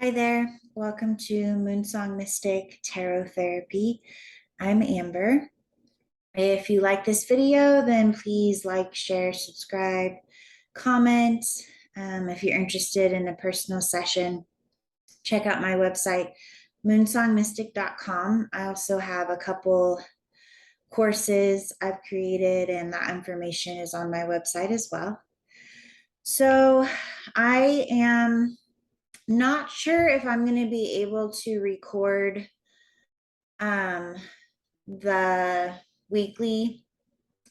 Hi there. Welcome to Moonsong Mystic Tarot Therapy. I'm Amber. If you like this video, then please like, share, subscribe, comment. If you're interested in a personal session, check out my website, moonsongmystic.com. I also have a couple courses I've created, and that information is on my website as well. So I am not sure if I'm going to be able to record the weekly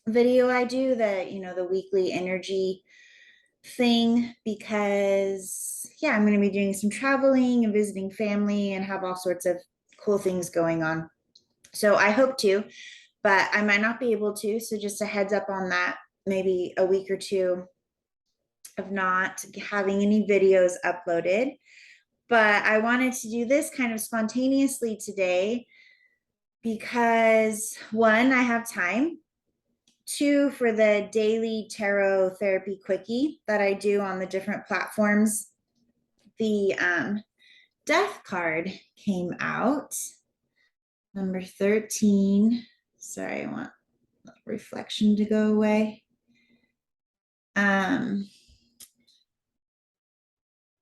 video I do, the weekly energy thing, because I'm going to be doing some traveling and visiting family and have all sorts of cool things going on. So I hope to, but I might not be able to. So just a heads up on that, maybe a week or two of not having any videos uploaded. But I wanted to do this kind of spontaneously today because one, I have time. Two, for the daily tarot therapy quickie that I do on the different platforms, the death card came out, number 13. Sorry, I want reflection to go away.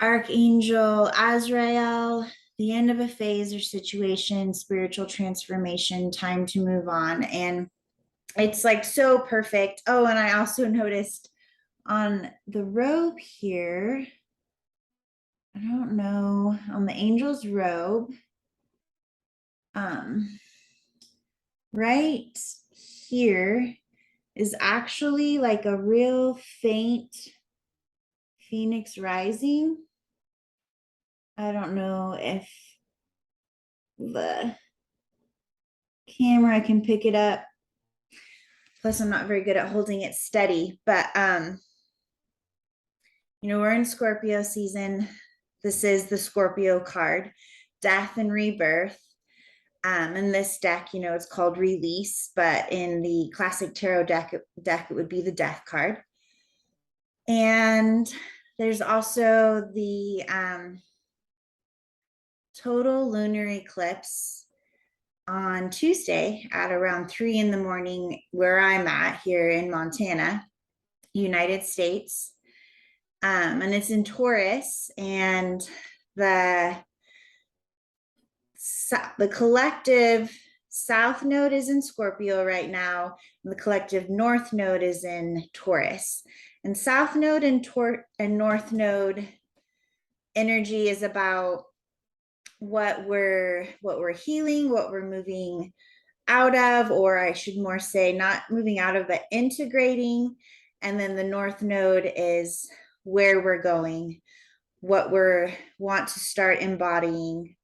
Archangel Azrael, the end of a phase or situation, spiritual transformation, time to move on. And it's like so perfect. Oh, and I also noticed on the robe here, I don't know, on the angel's robe, right here is actually like a real faint phoenix rising. I don't know if the camera can pick it up. Plus, I'm not very good at holding it steady, but we're in Scorpio season. This is the Scorpio card, death and rebirth. In this deck, it's called release, but in the classic tarot deck, it would be the death card. And there's also the total lunar eclipse on Tuesday at around 3 in the morning, where I'm at here in Montana, United States. And it's in Taurus, and the collective south node is in Scorpio right now, and the collective north node is in Taurus. And south node and north node energy is about what we're healing, what we're moving out of, or I should more say not moving out of, but integrating. And then the north node is where we're going, what we're want to start embodying.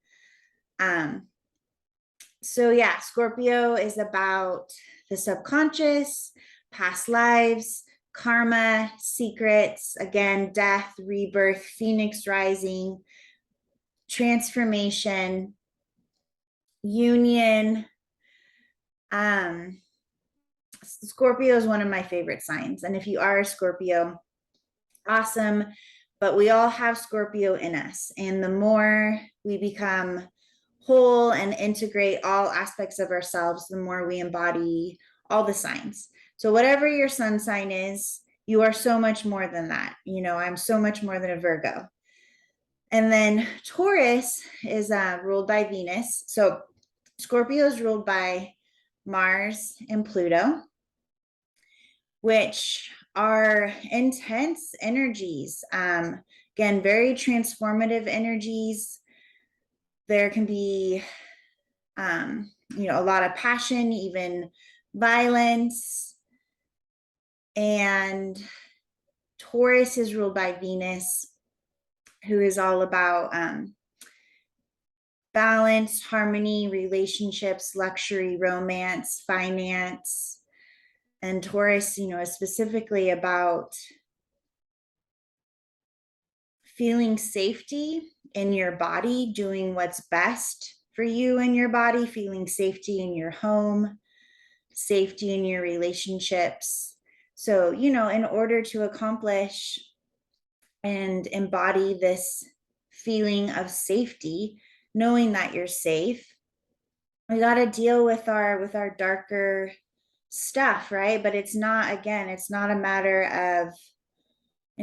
So Scorpio is about the subconscious, past lives, karma, secrets, again, death, rebirth, phoenix rising, transformation, union. Scorpio is one of my favorite signs. And if you are a Scorpio, awesome. But we all have Scorpio in us. And the more we become whole and integrate all aspects of ourselves, the more we embody all the signs. So whatever your sun sign is, you are so much more than that. I'm so much more than a Virgo. And then Taurus is ruled by Venus. So Scorpio is ruled by Mars and Pluto, which are intense energies. Again, very transformative energies. There can be, a lot of passion, even violence. And Taurus is ruled by Venus, who is all about balance, harmony, relationships, luxury, romance, finance. And Taurus, is specifically about feeling safety in your body, doing what's best for you and your body, feeling safety in your home, safety in your relationships. So, in order to accomplish and embody this feeling of safety, knowing that you're safe. We got to deal with our darker stuff, right? But it's not, again, it's not a matter of,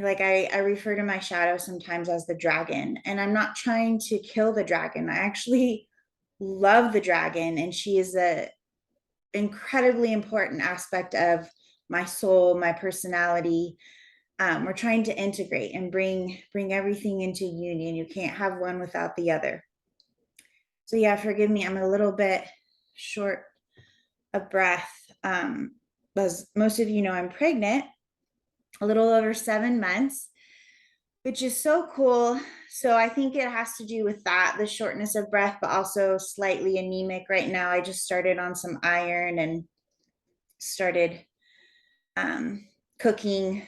like, I refer to my shadow sometimes as the dragon, and I'm not trying to kill the dragon. I actually love the dragon, and she is a incredibly important aspect of my soul, my personality. We're trying to integrate and bring everything into union. You can't have one without the other. So yeah, forgive me, I'm a little bit short of breath. As most of you know, I'm pregnant, a little over 7 months, which is so cool. So I think it has to do with that, the shortness of breath, but also slightly anemic right now. I just started on some iron and started cooking,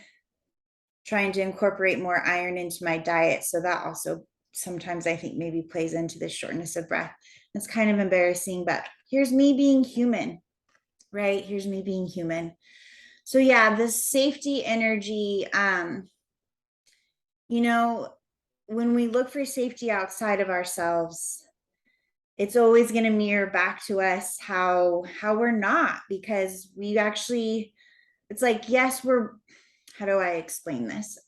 trying to incorporate more iron into my diet. So that also sometimes I think maybe plays into the shortness of breath. It's kind of embarrassing, but here's me being human, right? Here's me being human. So yeah, this safety energy, you know, when we look for safety outside of ourselves, it's always going to mirror back to us how we're not, because we actually, it's like, yes, we're, how do I explain this?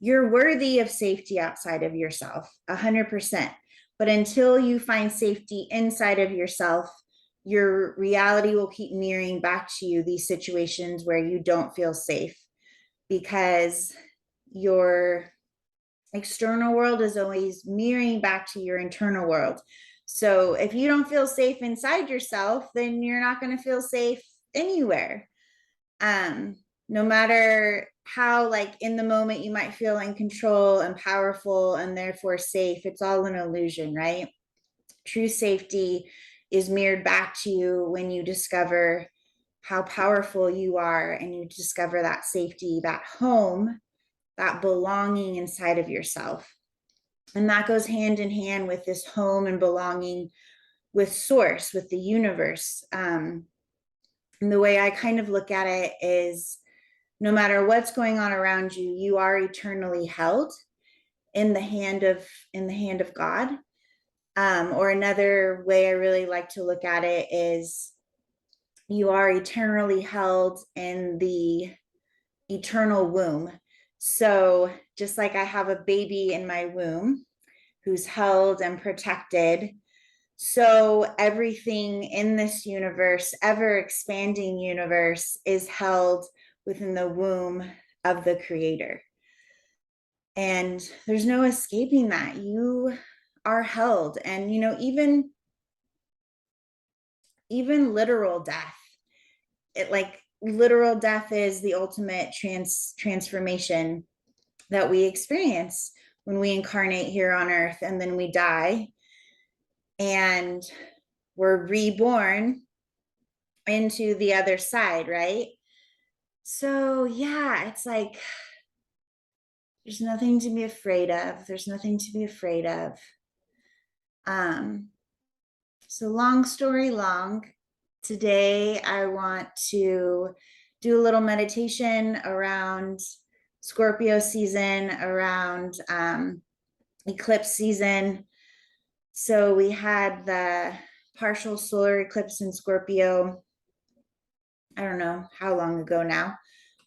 You're worthy of safety outside of yourself, 100%. But until you find safety inside of yourself, your reality will keep mirroring back to you these situations where you don't feel safe, because your external world is always mirroring back to your internal world. So if you don't feel safe inside yourself, then you're not going to feel safe anywhere. No matter how, like, in the moment you might feel in control and powerful and therefore safe, it's all an illusion, right? True safety is mirrored back to you when you discover how powerful you are, and you discover that safety, that home, that belonging inside of yourself. And that goes hand in hand with this home and belonging with source, with the universe. And the way I kind of look at it is, no matter what's going on around you, you are eternally held in the hand of God. Or another way I really like to look at it is, you are eternally held in the eternal womb. So just like I have a baby in my womb who's held and protected, so everything in this universe, ever expanding universe, is held within the womb of the Creator. And there's no escaping that. You are held. And, you know, even literal death, it, like, literal death is the ultimate transformation that we experience when we incarnate here on earth, and then we die and we're reborn into the other side, right? So yeah, it's like, there's nothing to be afraid of. There's nothing to be afraid of. So long story long, today I want to do a little meditation around Scorpio season, around eclipse season. So we had the partial solar eclipse in Scorpio, I don't know how long ago now,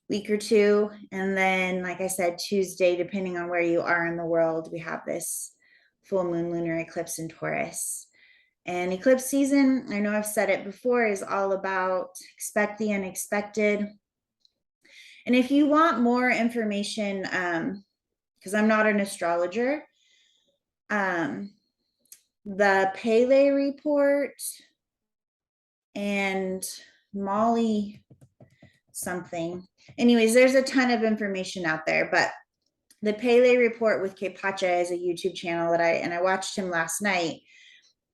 week or two. And then, like I said, Tuesday, depending on where you are in the world, we have this full moon lunar eclipse in Taurus. And eclipse season, I know I've said it before, is all about expect the unexpected. And if you want more information, because I'm not an astrologer, the Pele report and Molly something. Anyways, there's a ton of information out there, but the Pele report with Kepacha is a YouTube channel that I watched him last night.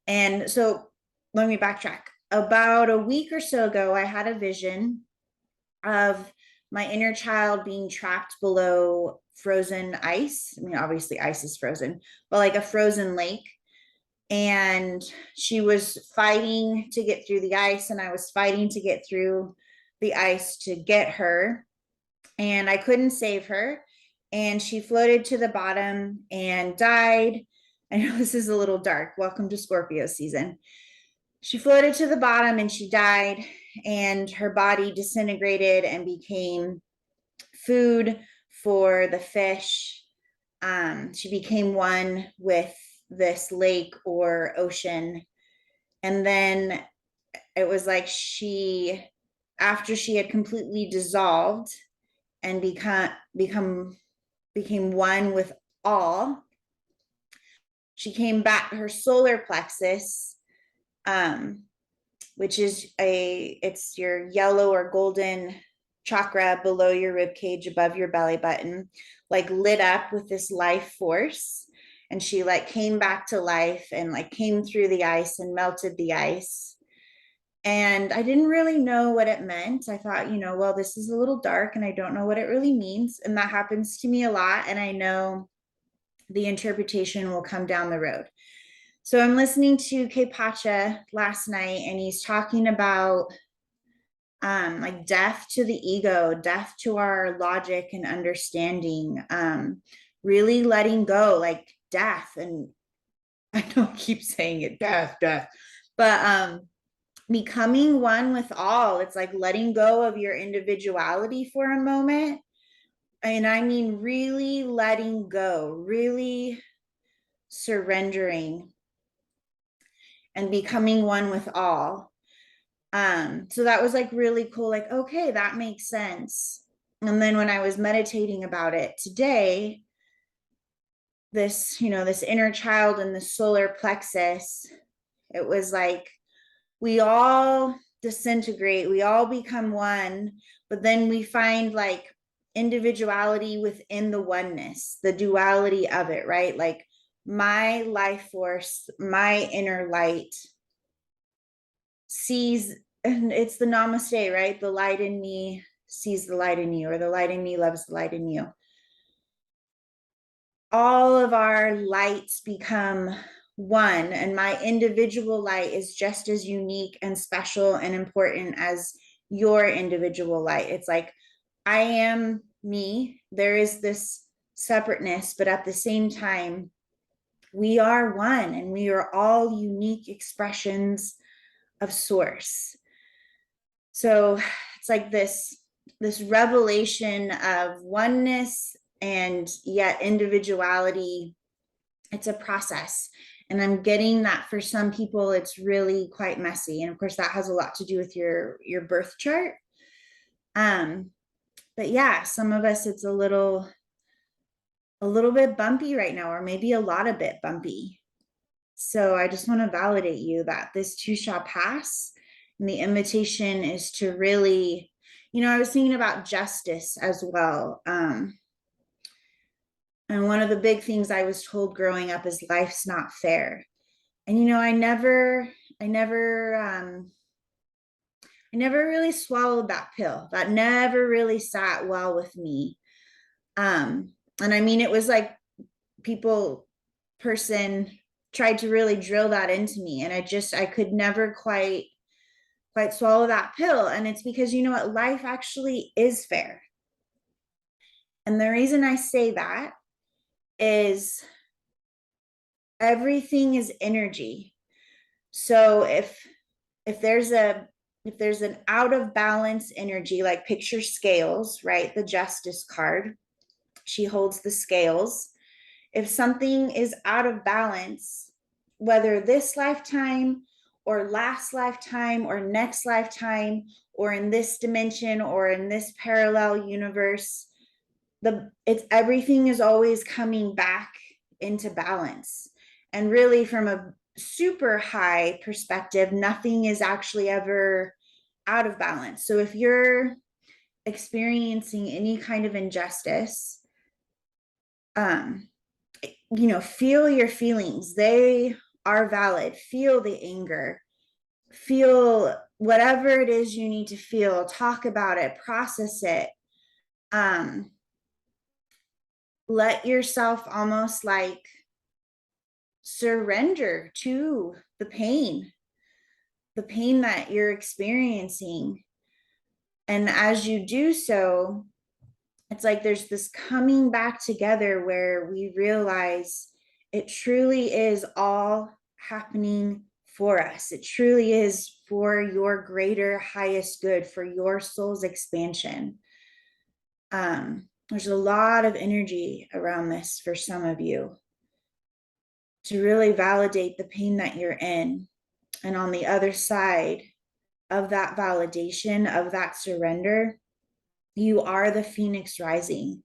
And so let me backtrack. About a week or so ago, I had a vision of my inner child being trapped below frozen ice. I mean, obviously ice is frozen, but like a frozen lake. And she was fighting to get through the ice, and I was fighting to get through the ice to get her. And I couldn't save her. and she floated to the bottom and died. I know this is a little dark. Welcome to Scorpio season. She floated to the bottom and she died, and her body disintegrated and became food for the fish. She became one with this lake or ocean. And then it was like after she had completely dissolved and became one with all, she came back. Her solar plexus, which is it's your yellow or golden chakra below your rib cage, above your belly button, like lit up with this life force. And she like came back to life and like came through the ice and melted the ice. And I didn't really know what it meant. I thought, well, this is a little dark and I don't know what it really means. And that happens to me a lot. And I know the interpretation will come down the road. So I'm listening to K Pacha last night, and he's talking about like death to the ego, death to our logic and understanding, really letting go, like death. And I don't keep saying it, death, but becoming one with all. It's like letting go of your individuality for a moment. And I mean, really letting go, really surrendering and becoming one with all. So that was like really cool. Like, okay, that makes sense. And then when I was meditating about it today, this inner child and the solar plexus, it was like we all disintegrate, we all become one, but then we find like individuality within the oneness, the duality of it, right? Like my life force, my inner light sees, and it's the namaste, right? The light in me sees the light in you, or the light in me loves the light in you. All of our lights become one, and my individual light is just as unique and special and important as your individual light. It's like I am me. There is this separateness, but at the same time, we are one, and we are all unique expressions of source. So it's like this revelation of oneness and yet individuality. It's a process, and I'm getting that for some people it's really quite messy, and of course that has a lot to do with your birth chart. But yeah, some of us it's a little bit bumpy right now, or maybe a lot of bit bumpy. So I just want to validate you that this too shall pass. And the invitation is to really, I was thinking about justice as well. And one of the big things I was told growing up is life's not fair. And, I never really swallowed that pill. That never really sat well with me. And I mean, it was like person tried to really drill that into me, and I could never quite swallow that pill. And it's because what, life actually is fair. And the reason I say that is everything is energy. So if there's an out of balance energy, like picture scales, right? The justice card, she holds the scales. If something is out of balance, whether this lifetime or last lifetime or next lifetime or in this dimension or in this parallel universe, everything is always coming back into balance. And really, from a super high perspective, nothing is actually ever out of balance. So if you're experiencing any kind of injustice, feel your feelings. They are valid. Feel the anger. Feel whatever it is you need to feel. Talk about it. Process it. Let yourself almost like surrender to the pain that you're experiencing. And as you do so, it's like there's this coming back together where we realize it truly is all happening for us. It truly is for your greater, highest good, for your soul's expansion. There's a lot of energy around this for some of you to really validate the pain that you're in. And on the other side of that validation, of that surrender, you are the phoenix rising.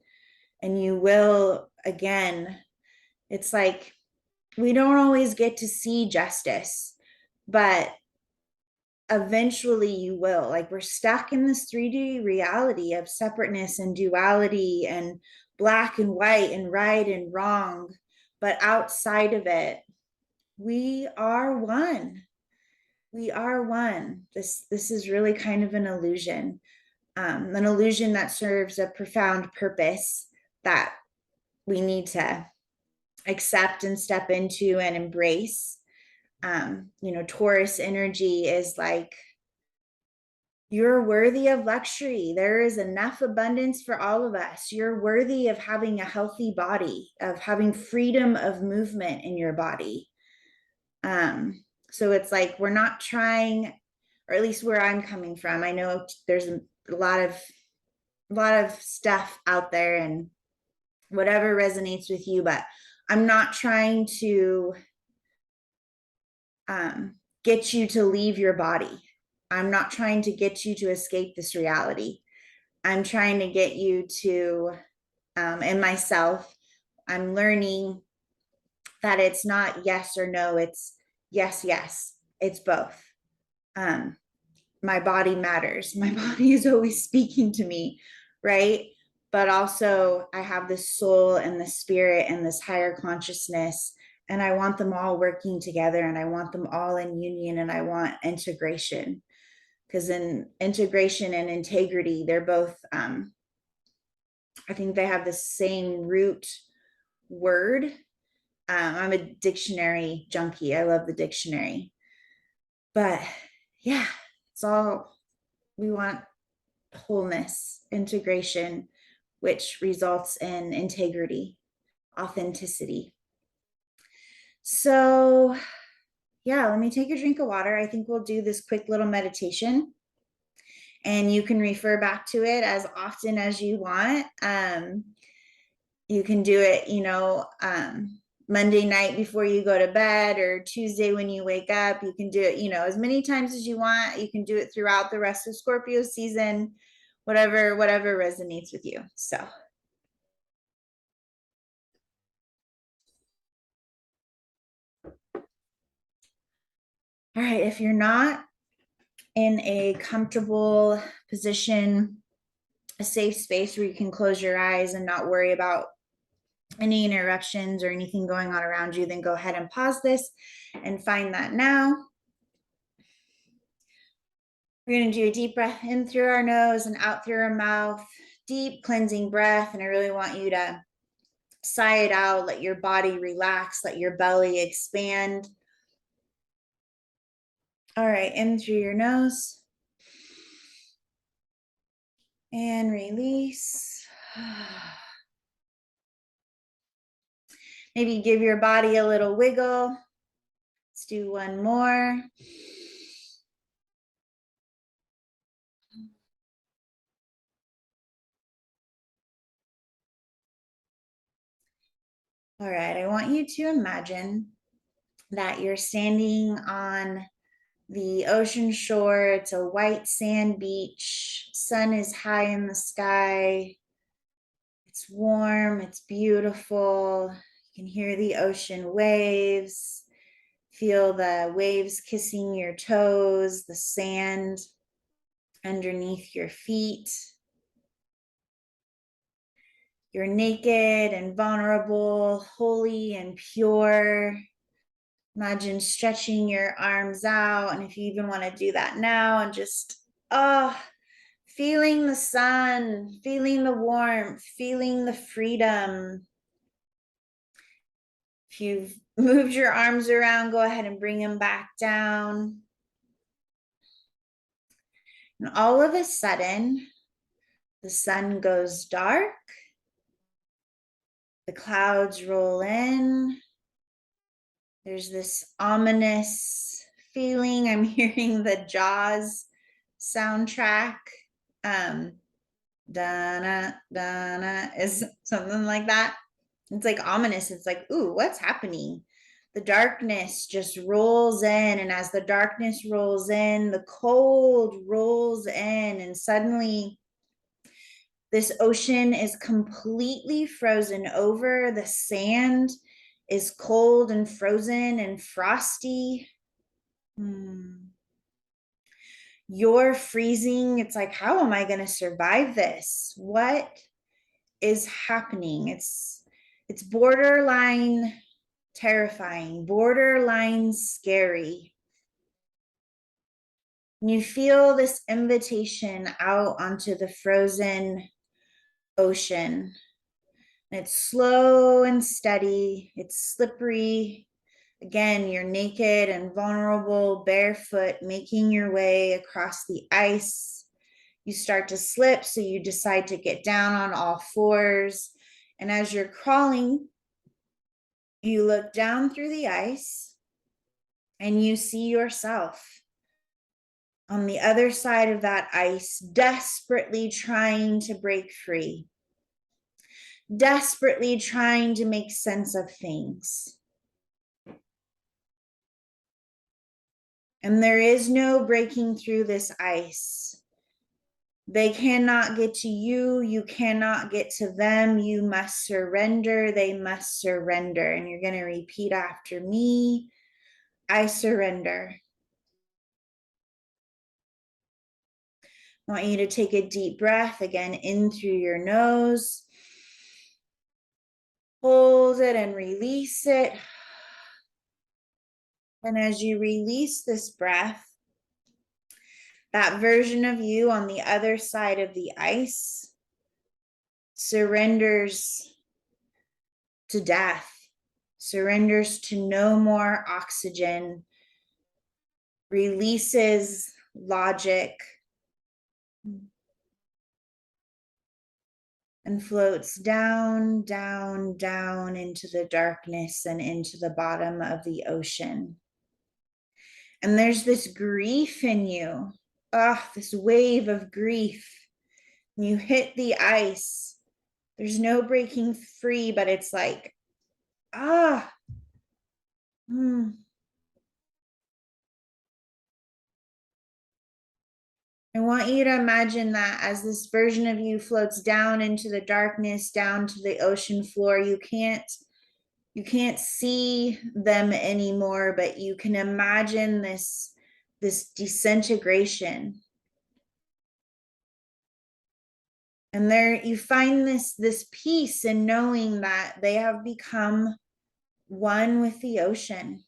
And you will, again, it's like we don't always get to see justice, but eventually you will. Like, we're stuck in this 3D reality of separateness and duality and black and white and right and wrong. But outside of it, we are one. We are one. This is really kind of an illusion that serves a profound purpose that we need to accept and step into and embrace. Taurus energy is like, you're worthy of luxury. There is enough abundance for all of us. You're worthy of having a healthy body, of having freedom of movement in your body. So it's like, we're not trying, or at least where I'm coming from. I know there's a lot of stuff out there and whatever resonates with you, but I'm not trying to get you to leave your body. I'm not trying to get you to escape this reality. I'm trying to get you to, and myself, I'm learning that it's not yes or no, it's yes, yes, it's both. My body matters. My body is always speaking to me, right? But also, I have this soul and the spirit and this higher consciousness, and I want them all working together, and I want them all in union, and I want integration. Because in integration and integrity, they're both, I think they have the same root word. I'm a dictionary junkie. I love the dictionary. But yeah, it's all, we want wholeness, integration, which results in integrity, authenticity. So yeah, let me take a drink of water. I think we'll do this quick little meditation, and you can refer back to it as often as you want. You can do it, Monday night before you go to bed, or Tuesday when you wake up. You can do it, as many times as you want. You can do it throughout the rest of Scorpio season, whatever resonates with you. So all right, if you're not in a comfortable position, a safe space where you can close your eyes and not worry about any interruptions or anything going on around you, then go ahead and pause this and find that now. We're going to do a deep breath in through our nose and out through our mouth. Deep cleansing breath. And I really want you to sigh it out. Let your body relax. Let your belly expand. All right, in through your nose. And release. Maybe give your body a little wiggle. Let's do one more. All right, I want you to imagine that you're standing on the ocean shore. It's a white sand beach. Sun is high in the sky. It's warm, it's beautiful. You can hear the ocean waves. Feel the waves kissing your toes, the sand underneath your feet. You're naked and vulnerable, holy and pure. Imagine stretching your arms out. And if you even want to do that now, and just, feeling the sun, feeling the warmth, feeling the freedom. If you've moved your arms around, go ahead and bring them back down. And all of a sudden, The sun goes dark. The clouds roll in. There's this ominous feeling. I'm hearing the Jaws soundtrack. Dana, Dana is something like that. It's like ominous. It's like, ooh, what's happening? The darkness just rolls in. And as the darkness rolls in, the cold rolls in. And suddenly, this ocean is completely frozen over. The sand is cold and frozen and frosty. You're freezing. It's like, how am I going to survive this? What is happening? It's borderline terrifying, borderline scary. And you feel this invitation out onto the frozen ocean. And it's slow and steady. It's slippery. Again, you're naked and vulnerable, barefoot, making your way across the ice. You start to slip, so you decide to get down on all fours. And as you're crawling, you look down through the ice and you see yourself on the other side of that ice, desperately trying to break free, desperately trying to make sense of things. And there is no breaking through this ice. They cannot get to you. You cannot get to them. You must surrender. They must surrender. And you're going to repeat after me. I surrender. I want you to take a deep breath again in through your nose. Hold it and release it. And as you release this breath, that version of you on the other side of the ice surrenders to death, surrenders to no more oxygen, releases logic, and floats down, down, down into the darkness and into the bottom of the ocean. And there's this grief in you. This wave of grief. You hit the ice. There's no breaking free, but it's like, I want you to imagine that as this version of you floats down into the darkness, down to the ocean floor, you can't see them anymore, but you can imagine this disintegration. And there you find this peace in knowing that they have become one with the ocean.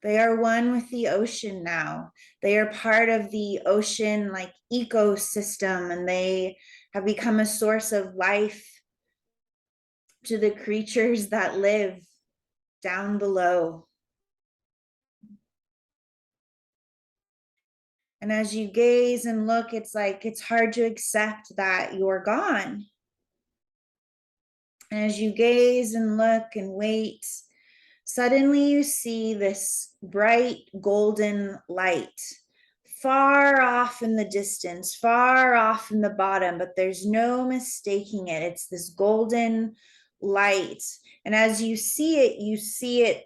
They are one with the ocean now. They are part of the ocean like ecosystem, and they have become a source of life to the creatures that live down below. And as you gaze and look, it's like it's hard to accept that you're gone. And as you gaze and look and wait, suddenly you see this bright golden light far off in the distance, far off in the bottom, but there's no mistaking it. It's this golden light. And as you see it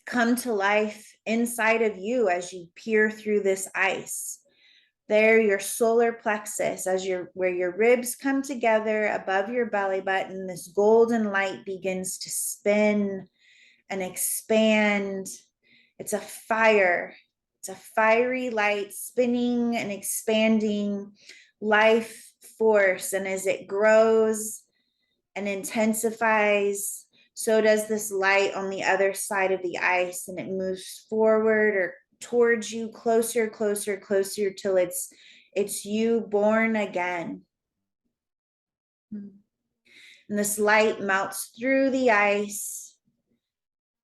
come to life inside of you as you peer through this ice. There, your solar plexus, where your ribs come together above your belly button, this golden light begins to spin and expand. It's a fire. It's a fiery light spinning and expanding life force. And as it grows and intensifies, so does this light on the other side of the ice, and it moves forward or towards you, closer, closer, closer, till it's you born again. And this light melts through the ice.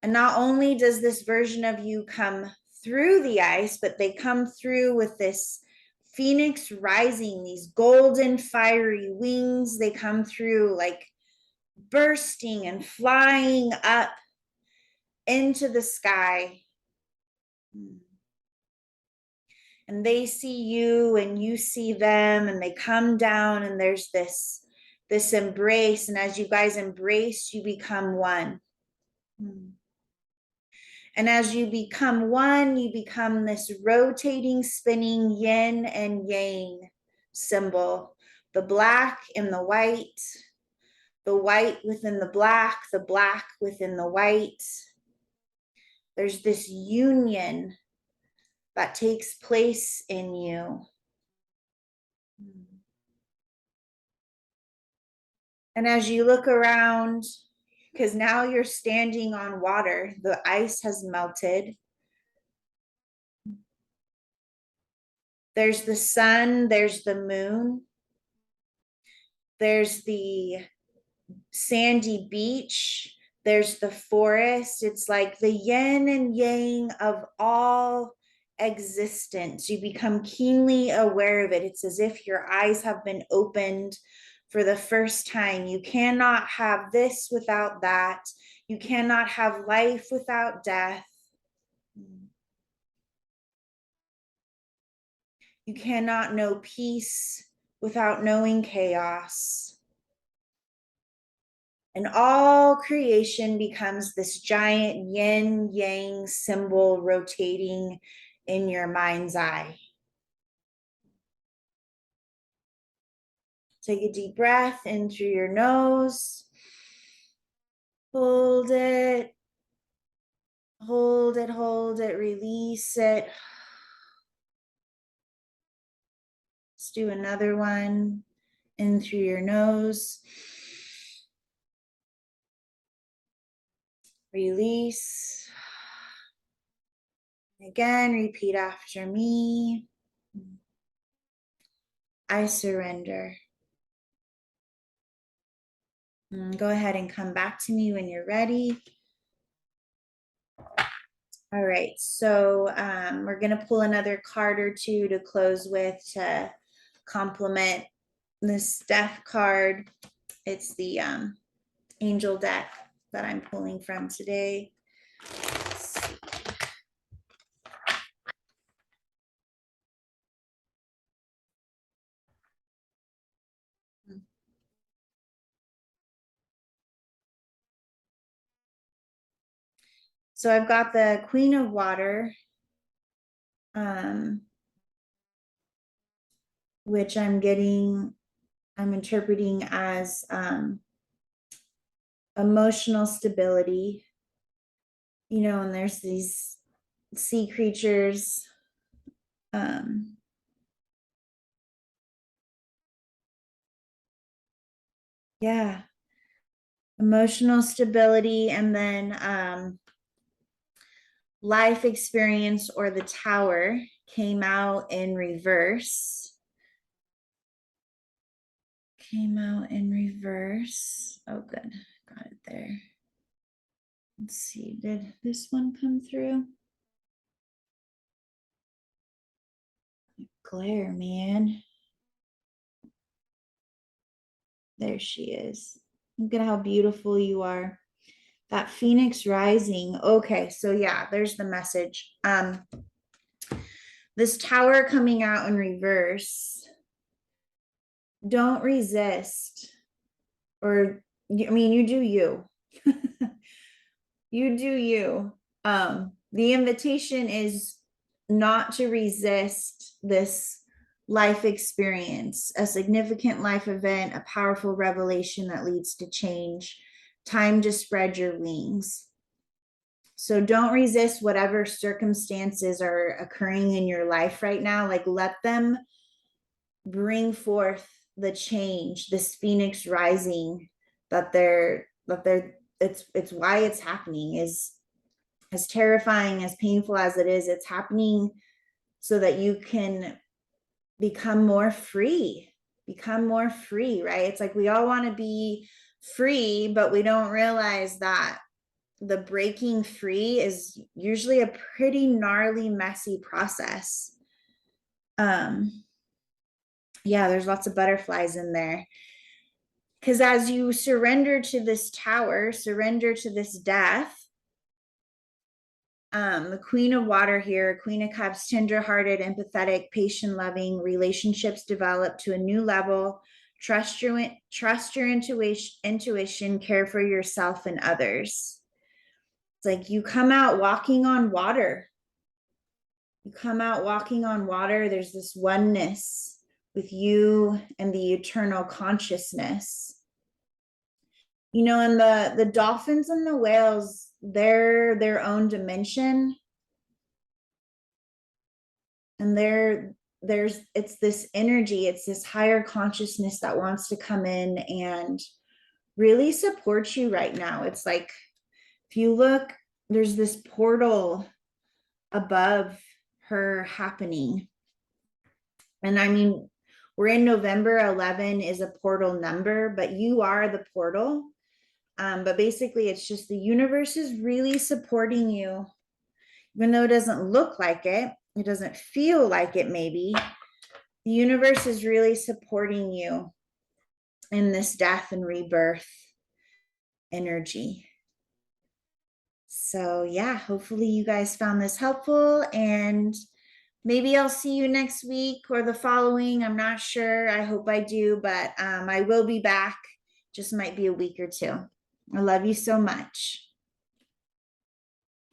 And not only does this version of you come through the ice, but they come through with this phoenix rising, these golden fiery wings, they come through like bursting and flying up into the sky. And they see you and you see them, and they come down, and there's this embrace. And as you guys embrace, you become one. And as you become one, you become this rotating, spinning yin and yang symbol. The black and the white within the black within the white. There's this union that takes place in you. And as you look around, because now you're standing on water, the ice has melted. There's the sun, there's the moon, there's the sandy beach, there's the forest. It's like the yin and yang of all existence. You become keenly aware of it. It's as if your eyes have been opened for the first time. You cannot have this without that. You cannot have life without death. You cannot know peace without knowing chaos. And all creation becomes this giant yin yang symbol rotating in your mind's eye. Take a deep breath in through your nose. Hold it. Hold it, hold it, release it. Let's do another one in through your nose. Release. Again, repeat after me. I surrender. Go ahead and come back to me when you're ready. All right, so we're going to pull another card or two to close with to complement this death card. It's the angel deck that I'm pulling from today. So I've got the Queen of Water, which I'm interpreting as emotional stability. You know, and there's these sea creatures. Yeah. Emotional stability, and then life experience, or the Tower, came out in reverse. Came out in reverse. Oh, good. Got it there. Let's see. Did this one come through? Glare, man. There she is. Look at how beautiful you are. That Phoenix rising. Okay, so yeah, there's the message. This Tower coming out in reverse. Don't resist. Or, I mean, you do you. You do you. The invitation is not to resist this life experience, a significant life event, a powerful revelation that leads to change. Time to spread your wings. So don't resist whatever circumstances are occurring in your life right now. Like, let them bring forth the change, this Phoenix rising it's why it's happening. Is as terrifying, as painful as it is, it's happening so that you can become more free, right? It's like we all want to be free, but we don't realize that the breaking free is usually a pretty gnarly, messy process. Yeah, there's lots of butterflies in there. Because as you surrender to this tower, surrender to this death, the Queen of Water here, Queen of Cups, tender-hearted, empathetic, patient-loving, relationships develop to a new level. Trust your intuition, care for yourself and others. It's like you come out walking on water. You come out walking on water. There's this oneness with you and the eternal consciousness. You know, and the dolphins and the whales, they're their own dimension, and there's it's this energy, it's this higher consciousness that wants to come in and really support you right now. It's like, if you look, there's this portal above her happening. And I mean, we're in November, 11 is a portal number, but you are the portal. But basically, it's just the universe is really supporting you, even though it doesn't look like it, it doesn't feel like it, maybe. The universe is really supporting you in this death and rebirth energy. So, yeah, hopefully you guys found this helpful, and maybe I'll see you next week or the following. I'm not sure. I hope I do, but I will be back. Just might be a week or two. I love you so much.